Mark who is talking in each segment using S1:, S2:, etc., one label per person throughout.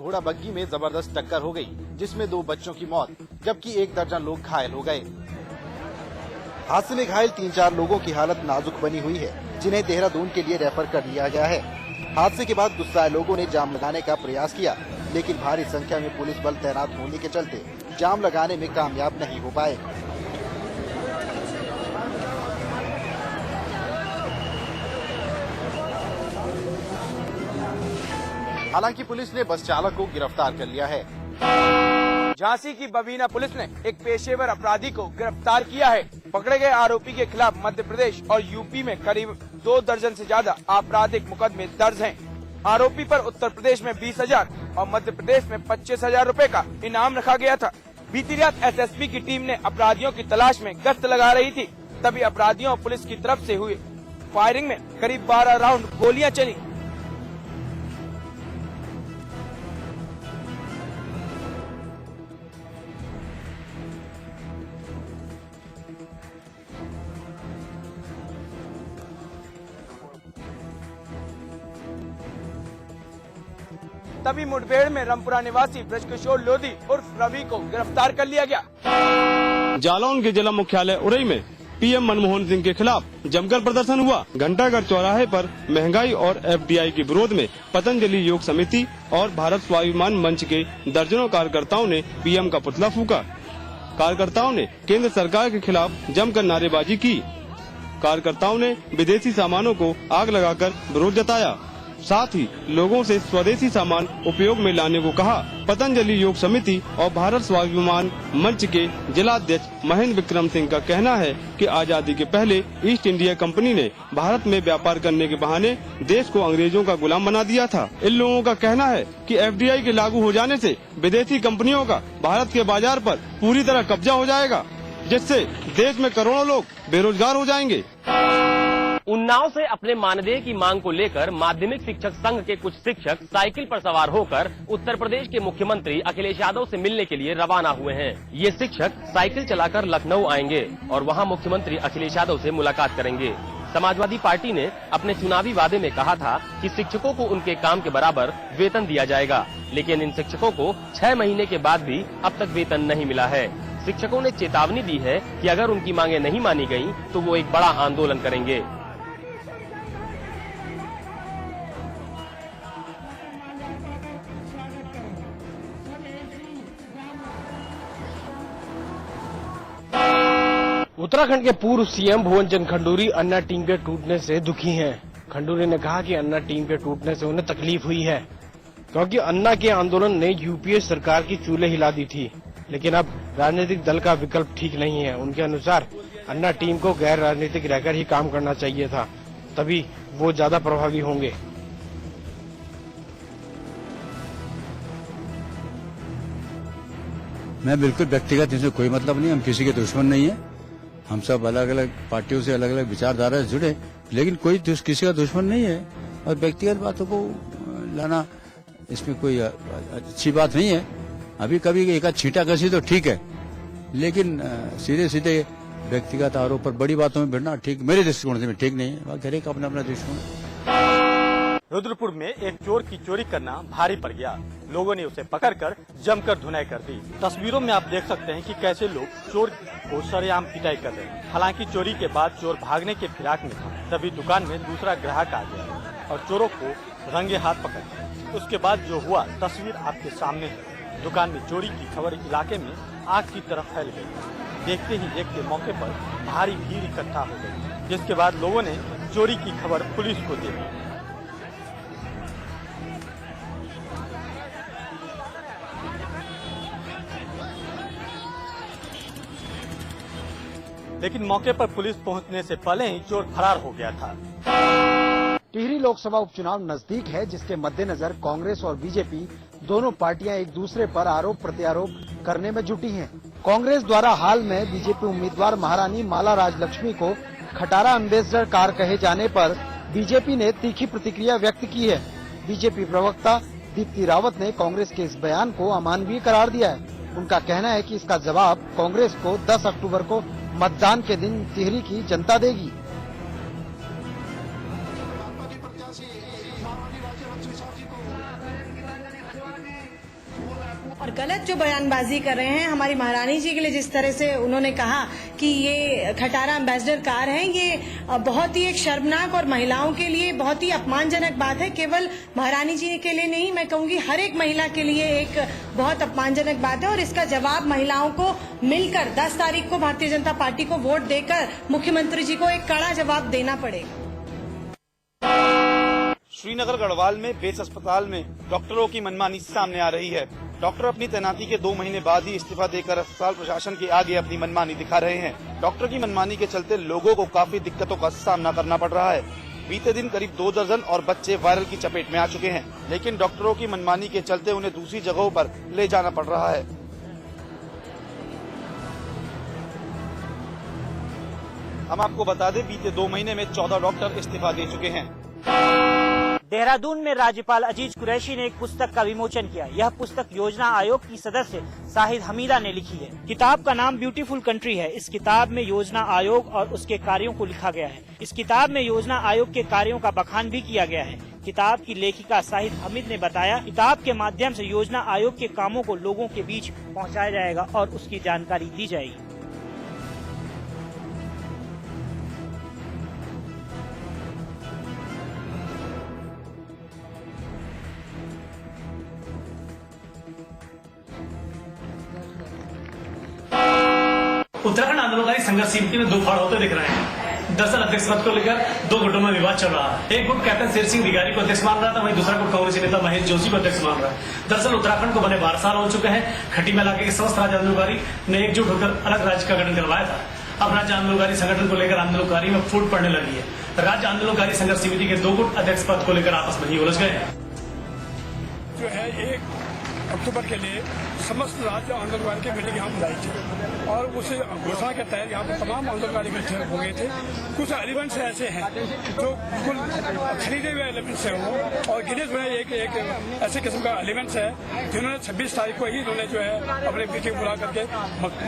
S1: घोड़ा बग्गी में जबरदस्त टक्कर हो गई, जिसमें 2 बच्चों की मौत जबकि 1 दर्जन लोग घायल हो गए। हादसे में घायल 3-4 लोगों की हालत नाजुक बनी हुई है, जिन्हें देहरादून के लिए रेफर कर दिया गया है। हादसे के बाद गुस्साए लोगों ने जाम लगाने का प्रयास किया, लेकिन भारी संख्या में पुलिस बल तैनात होने के चलते जाम लगाने में कामयाब नहीं हो पाए। हालांकि पुलिस ने बस चालक को गिरफ्तार कर लिया है।
S2: झांसी की बबीना पुलिस ने एक पेशेवर अपराधी को गिरफ्तार किया है। पकड़े गए आरोपी के खिलाफ मध्य प्रदेश और यूपी में करीब 2 दर्जन से ज्यादा आपराधिक मुकदमे दर्ज हैं। आरोपी पर उत्तर प्रदेश में 20,000 और मध्य प्रदेश में 25,000 रूपए का इनाम रखा गया था। बीती रात एसएसपी की टीम ने अपराधियों की तलाश में गश्त लगा रही थी, तभी अपराधियों और पुलिस की तरफ से हुई फायरिंग में करीब 12 राउंड गोलियां चली। तभी मुठभेड़ में रामपुरा निवासी ब्रजकिशोर लोधी उर्फ रवि को गिरफ्तार कर लिया गया।
S3: जालौन के जिला मुख्यालय उरई में पीएम मनमोहन सिंह के खिलाफ जमकर प्रदर्शन हुआ। घंटाघर चौराहे पर महंगाई और एफडीआई के विरोध में पतंजलि योग समिति और भारत स्वाभिमान मंच के दर्जनों कार्यकर्ताओं ने पीएम का पुतला फूका। कार्यकर्ताओं ने केंद्र सरकार के खिलाफ जमकर नारेबाजी की। कार्यकर्ताओं ने विदेशी सामानों को आग लगाकर विरोध जताया। साथ ही लोगों से स्वदेशी सामान उपयोग में लाने को कहा। पतंजलि योग समिति और भारत स्वाभिमान मंच के जिलाध्यक्ष महेंद्र विक्रम सिंह का कहना है कि आजादी के पहले ईस्ट इंडिया कंपनी ने भारत में व्यापार करने के बहाने देश को अंग्रेजों का गुलाम बना दिया था। इन लोगों का कहना है कि एफडीआई के लागू हो जाने से विदेशी कंपनियों का भारत के बाजार पर पूरी तरह कब्जा हो जाएगा, जिससे देश में करोड़ों लोग बेरोजगार हो जाएंगे।
S4: उन्नाव से अपने मानदेय की मांग को लेकर माध्यमिक शिक्षक संघ के कुछ शिक्षक साइकिल पर सवार होकर उत्तर प्रदेश के मुख्यमंत्री अखिलेश यादव से मिलने के लिए रवाना हुए हैं। ये शिक्षक साइकिल चलाकर लखनऊ आएंगे और वहां मुख्यमंत्री अखिलेश यादव से मुलाकात करेंगे। समाजवादी पार्टी ने अपने चुनावी वादे में कहा था कि शिक्षकों को उनके काम के बराबर वेतन दिया जाएगा, लेकिन इन शिक्षकों को 6 महीने के बाद भी अब तक वेतन नहीं मिला है। शिक्षकों ने चेतावनी दी है कि अगर उनकी मांगे नहीं मानी गयी तो वो एक बड़ा आंदोलन करेंगे।
S5: उत्तराखंड के पूर्व सीएम भुवन चंद खंडूरी अन्ना टीम के टूटने से दुखी हैं। खंडूरी ने कहा कि अन्ना टीम के टूटने से उन्हें तकलीफ हुई है, क्योंकि अन्ना के आंदोलन ने यूपीए सरकार की चूल्हे हिला दी थी, लेकिन अब राजनीतिक दल का विकल्प ठीक नहीं है। उनके अनुसार अन्ना टीम को गैर राजनीतिक रहकर ही काम करना चाहिए था, तभी वो ज्यादा प्रभावी होंगे।
S6: मैं बिल्कुल व्यक्तिगत इसमें कोई मतलब नहीं, हम किसी के दुश्मन नहीं है। हम सब अलग अलग पार्टियों से अलग अलग विचारधारा से जुड़े, लेकिन कोई किसी का दुश्मन नहीं है और व्यक्तिगत बातों को लाना इसमें कोई अच्छी बात नहीं है। अभी कभी एक आध छींटा कसी तो ठीक है, लेकिन सीधे सीधे व्यक्तिगत आरोप पर बड़ी बातों में भिड़ना ठीक मेरे दृष्टिकोण से ठीक नहीं है। घर का अपना अपना दृष्टिकोण।
S7: रुद्रपुर में एक चोर की चोरी करना भारी पड़ गया। लोगों ने उसे पकड़कर जमकर धुनाई कर दी। तस्वीरों में आप देख सकते हैं कि कैसे लोग चोर को सरेआम पिटाई कर रहे हैं। हालांकि चोरी के बाद चोर भागने के फिराक में था, तभी दुकान में दूसरा ग्राहक आ गया और चोरों को रंगे हाथ पकड़ लिया। उसके बाद जो हुआ तस्वीर आपके सामने है। दुकान में चोरी की खबर इलाके में आग की तरफ फैल गई। देखते ही देखते मौके पर भारी भीड़ इकट्ठा हो गई, जिसके बाद लोगों ने चोरी की खबर पुलिस को दे दी। लेकिन मौके पर पुलिस पहुंचने से पहले ही चोर फरार हो गया था।
S8: टिहरी लोकसभा उपचुनाव नजदीक है, जिसके मद्देनजर कांग्रेस और बीजेपी दोनों पार्टियां एक दूसरे पर आरोप प्रत्यारोप करने में जुटी हैं। कांग्रेस द्वारा हाल में बीजेपी उम्मीदवार महारानी माला राजलक्ष्मी को खटारा एम्बेसडर कार कहे जाने पर बीजेपी ने तीखी प्रतिक्रिया व्यक्त की है। बीजेपी प्रवक्ता दीप्ति रावत ने कांग्रेस के इस बयान को अमानवीय करार दिया है। उनका कहना है कि इसका जवाब कांग्रेस को 10 अक्टूबर को मतदान के दिन टिहरी की जनता देगी।
S9: और गलत जो बयानबाजी कर रहे हैं। हमारी महारानी जी के लिए जिस तरह से उन्होंने कहा कि ये खटारा एम्बेसडर कार है, ये बहुत ही एक शर्मनाक और महिलाओं के लिए बहुत ही अपमानजनक बात है। केवल महारानी जी के लिए नहीं, मैं कहूंगी हर एक महिला के लिए एक बहुत अपमानजनक बात है। और इसका जवाब महिलाओं को मिलकर 10 तारीख को भारतीय जनता पार्टी को वोट देकर मुख्यमंत्री जी को एक कड़ा जवाब देना पड़ेगा।
S10: श्रीनगर गढ़वाल में बेस अस्पताल में डॉक्टरों की मनमानी सामने आ रही है। डॉक्टर अपनी तैनाती के 2 महीने बाद ही इस्तीफा देकर अस्पताल प्रशासन के आगे अपनी मनमानी दिखा रहे हैं। डॉक्टर की मनमानी के चलते लोगों को काफी दिक्कतों का सामना करना पड़ रहा है। बीते दिन करीब 2 दर्जन और बच्चे वायरल की चपेट में आ चुके हैं, लेकिन डॉक्टरों की मनमानी के चलते उन्हें दूसरी जगहों पर ले जाना पड़ रहा है। हम आपको बता दें, बीते 2 महीने में 14 डॉक्टर इस्तीफा दे चुके हैं।
S11: देहरादून में राज्यपाल अजीज कुरैशी ने एक पुस्तक का विमोचन किया। यह पुस्तक योजना आयोग की सदस्य शाहिद हमीदा ने लिखी है। किताब का नाम ब्यूटीफुल कंट्री है। इस किताब में योजना आयोग और उसके कार्यों को लिखा गया है। इस किताब में योजना आयोग के कार्यों का बखान भी किया गया है। किताब की लेखिका शाहिद हमीद ने बताया, किताब के माध्यम से योजना आयोग के कामों को लोगों के बीच पहुँचाया जाएगा और उसकी जानकारी दी जाएगी।
S12: उत्तराखंड आंदोलनकारी संघर्ष समिति में 2 फाड़ होते दिख रहे हैं। दरअसल अध्यक्ष पद को लेकर 2 गुटों में विवाद चल रहा है। एक गुट कैप्टन शेर सिंह दिगारी को अध्यक्ष मान रहा था, वहीं दूसरा गुट कांग्रेसी नेता महेश जोशी को अध्यक्ष मान रहा है। दरअसल उत्तराखंड को बने 12 साल हो चुके हैं। खटीमा इलाके के समस्त राज्य आंदोलनकारी ने एकजुट होकर अलग राज्य का गठन करवाया था। अब राज्य आंदोलनकारी संगठन को लेकर आंदोलनकारी में फूट पड़ने लगी है। राज्य आंदोलनकारी संघर्ष समिति के 2 गुट अध्यक्ष पद को लेकर आपस में ही उलझ गए हैं।
S13: जो है 1 अक्टूबर के लिए समस्त राज्य आंदोलनकारी की मीटिंग यहाँ बुलाई थी और उस घोषणा के तहत यहाँ पर तमाम आंदोलनकारी इकट्ठे हो गए थे। कुछ एलिमेंट्स ऐसे हैं जो बिल्कुल खरीदे हुए एलिमेंट्स हैं वो, और गिनीज में एक ऐसे किस्म का एलिमेंट्स है जिन्होंने 26 तारीख को ही इन्होंने जो है अपने मीटिंग बुला करके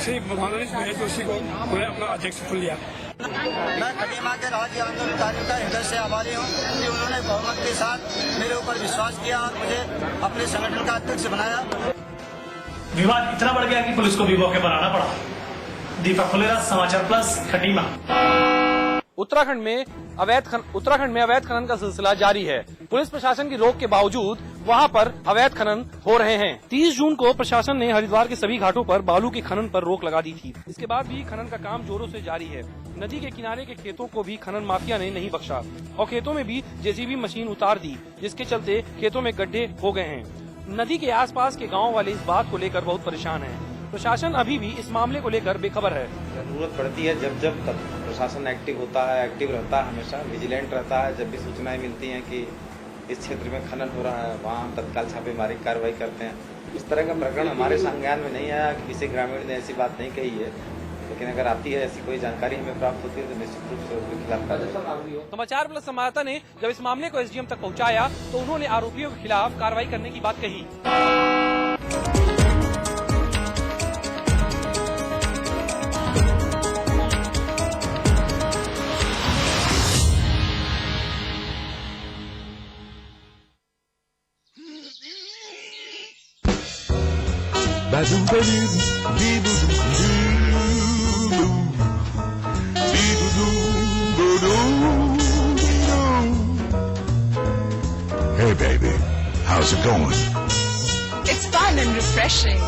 S13: श्री महेश जोशी को उन्होंने अपना अध्यक्ष चुन लिया।
S14: मैं खटीमा के राज्य आंदोलनकारियों का हृदय से आभारी हूँ कि उन्होंने बहुमत के साथ मेरे ऊपर विश्वास किया और मुझे अपने संगठन का अध्यक्ष बनाया।
S12: विवाद इतना बढ़ गया कि पुलिस को भी मौके पर आना पड़ा। दीपक फुलेरा, समाचार प्लस, खटीमा।
S2: उत्तराखंड में अवैध खनन का सिलसिला जारी है। पुलिस प्रशासन की रोक के बावजूद वहां पर अवैध खनन हो रहे हैं। 30 जून को प्रशासन ने हरिद्वार के सभी घाटों पर बालू के खनन पर रोक लगा दी थी। इसके बाद भी खनन का काम जोरों से जारी है। नदी के किनारे के खेतों को भी खनन माफिया ने नहीं बख्शा और खेतों में भी जेसीबी मशीन उतार दी, जिसके चलते खेतों में गड्ढे हो गए हैं। नदी के आसपास के गांव वाले इस बात को लेकर बहुत परेशान हैं। प्रशासन अभी भी इस मामले को लेकर बेखबर है।
S15: जरूरत पड़ती है जब तक प्रशासन एक्टिव होता है, एक्टिव रहता है, हमेशा विजिलेंट रहता है। जब भी सूचनाएं मिलती हैं कि इस क्षेत्र में खनन हो रहा है, वहाँ हम तत्काल छापेमारी कार्रवाई करते हैं। इस तरह का प्रकरण हमारे संज्ञान में नहीं आया कि किसी ग्रामीण ने ऐसी बात नहीं कही है, लेकिन अगर आती है ऐसी कोई जानकारी हमें प्राप्त होती है तो निश्चित रूप से उसके खिलाफ कार्रवाई।
S2: समाचार प्लस संवाददाता ने जब इस मामले को एसडीएम तक पहुंचाया तो उन्होंने आरोपियों के खिलाफ कार्रवाई करने की बात कही।
S16: Hey baby, how's it going?
S17: It's fun and refreshing.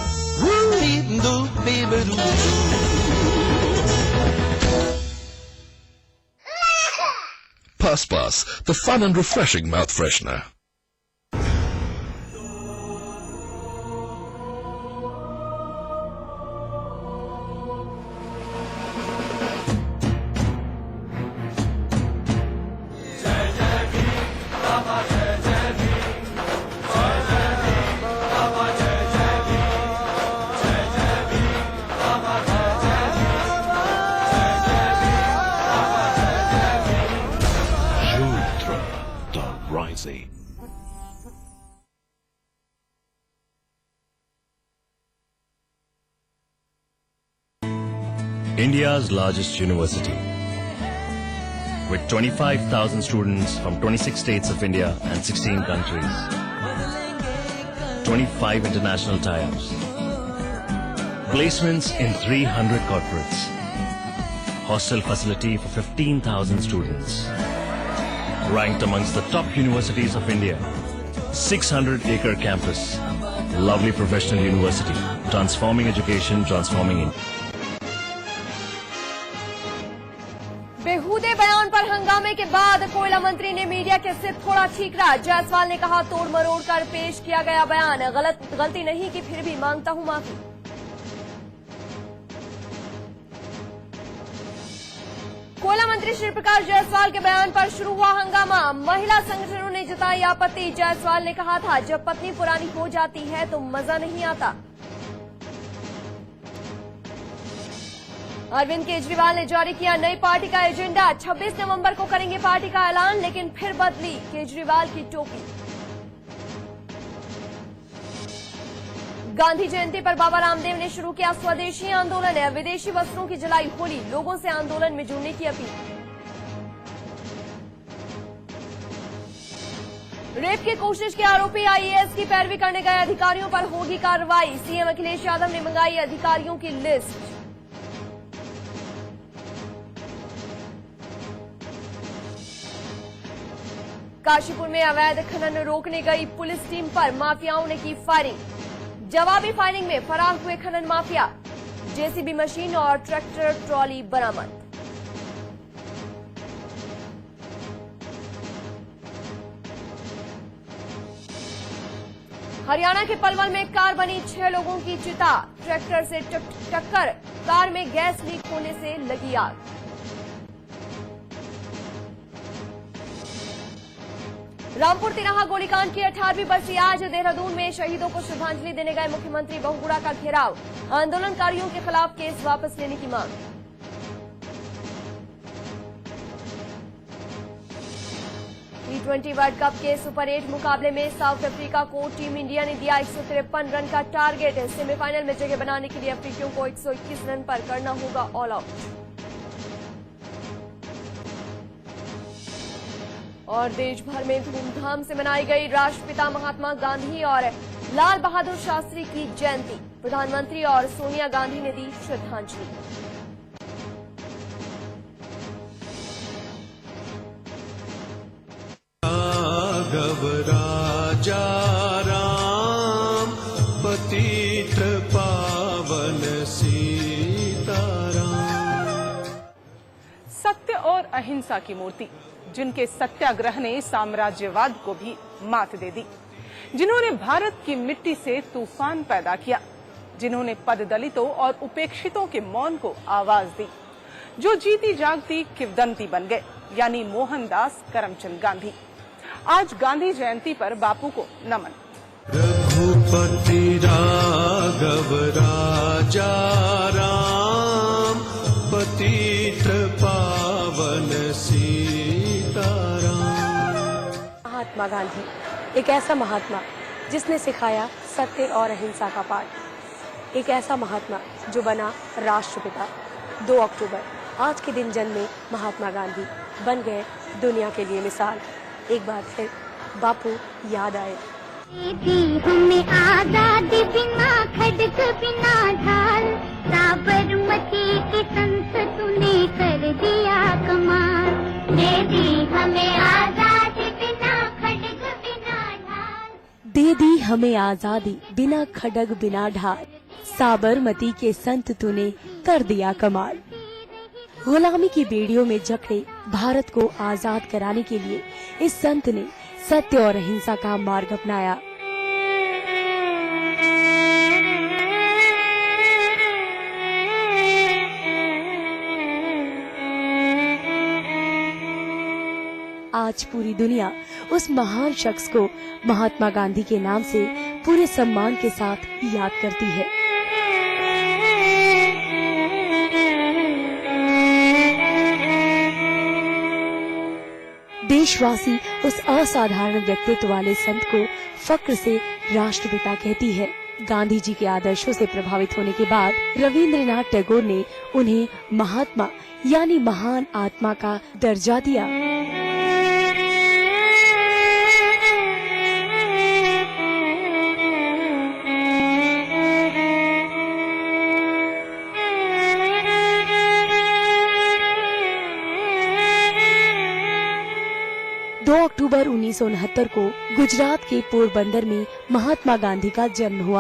S16: Puss Puss, the fun and refreshing mouth freshener.
S18: India's largest university, with 25,000 students from 26 states of India and 16 countries. 25 international tie-ups. Placements in 300 corporates. Hostel facility for 15,000 students. Ranked amongst the top universities of India. 600-acre campus. Lovely professional university. Transforming education, transforming India.
S19: बेहूदे बयान पर हंगामे के बाद कोयला मंत्री ने media के सिर थोड़ा ठीकरा। जायसवाल ने कहा, तोड़ मरोड़ कर पेश किया गया बयान, गलती नहीं की, फिर भी मांगता हूं माफी। कोयला मंत्री श्री प्रकाश जायसवाल के बयान पर शुरू हुआ हंगामा। महिला संगठनों ने जताई आपत्ति। जायसवाल ने कहा था, जब पत्नी पुरानी हो जाती है तो मजा नहीं आता। अरविंद केजरीवाल ने जारी किया नई पार्टी का एजेंडा। 26 नवंबर को करेंगे पार्टी का ऐलान, लेकिन फिर बदली केजरीवाल की टोपी। गांधी जयंती पर बाबा रामदेव ने शुरू किया स्वदेशी आंदोलन। विदेशी वस्त्रों की जलाई होली, लोगों से आंदोलन में जुड़ने की अपील। रेप की कोशिश के आरोपी आईएएस की पैरवी करने गए अधिकारियों पर होगी कार्रवाई। सीएम अखिलेश यादव ने मंगाई अधिकारियों की लिस्ट। काशीपुर में अवैध खनन रोकने गई पुलिस टीम पर माफियाओं ने की फायरिंग। जवाबी फायरिंग में फरार हुए खनन माफिया। जेसीबी मशीन और ट्रैक्टर ट्रॉली बरामद। हरियाणा के पलवल में कार बनी 6 लोगों की चिता। ट्रैक्टर से टक्कर, कार में गैस लीक होने से लगी आग। रामपुर तिराहा गोलीकांड की 18वीं बरसी आज। देहरादून में शहीदों को श्रद्धांजलि देने गए मुख्यमंत्री। बहुगुड़ा का घेराव। आंदोलनकारियों के खिलाफ केस वापस लेने की मांग। T20 वर्ल्ड कप के सुपर 8 मुकाबले में साउथ अफ्रीका को टीम इंडिया ने दिया 153 रन का टारगेट। सेमीफाइनल में जगह बनाने के लिए अफ्रीकियों को 121 रन पर करना होगा ऑल आउट। और देश भर में धूमधाम से मनाई गई राष्ट्रपिता महात्मा गांधी और लाल बहादुर शास्त्री की जयंती। प्रधानमंत्री और सोनिया गांधी ने दी श्रद्धांजलि।
S20: राघव राजा राम पतित पावन सीताराम।
S21: सत्य और अहिंसा की मूर्ति, जिनके सत्याग्रह ने साम्राज्यवाद को भी मात दे दी, जिन्होंने भारत की मिट्टी से तूफान पैदा किया, जिन्होंने पददलितों और उपेक्षितों के मौन को आवाज दी, जो जीती जागती किंवदंती बन गए, यानी मोहनदास करमचंद गांधी। आज गांधी जयंती पर बापू को नमन।
S20: रघुपति राघव राजा राम पतित पावन सीताराम।
S22: महात्मा गांधी एक ऐसा महात्मा जिसने सिखाया सत्य और अहिंसा का पाठ। एक ऐसा महात्मा जो बना राष्ट्रपिता। 2 अक्टूबर आज के दिन जन्मे महात्मा गांधी बन गए दुनिया के लिए मिसाल। एक बार फिर बापू याद आए।
S23: हमें आजादी बिना खड़ग बिना ढाल, साबरमती की संसद ने कर दिया कमाल। दे दी हमें आजादी बिना खड़ग बिना ढाल।
S22: दे दी हमें आजादी बिना खड़ग बिना ढाल, साबरमती के संत तूने कर दिया कमाल। गुलामी की बेड़ियों में जकड़े भारत को आजाद कराने के लिए इस संत ने सत्य और अहिंसा का मार्ग अपनाया। आज पूरी दुनिया उस महान शख्स को महात्मा गांधी के नाम से पूरे सम्मान के साथ याद करती है। देशवासी उस असाधारण व्यक्तित्व वाले संत को फक्र से राष्ट्रपिता कहती है। गांधी जी के आदर्शों से प्रभावित होने के बाद रविंद्रनाथ टैगोर ने उन्हें महात्मा यानी महान आत्मा का दर्जा दिया। 2 अक्टूबर 1969 को गुजरात के पोरबंदर में महात्मा गांधी का जन्म हुआ।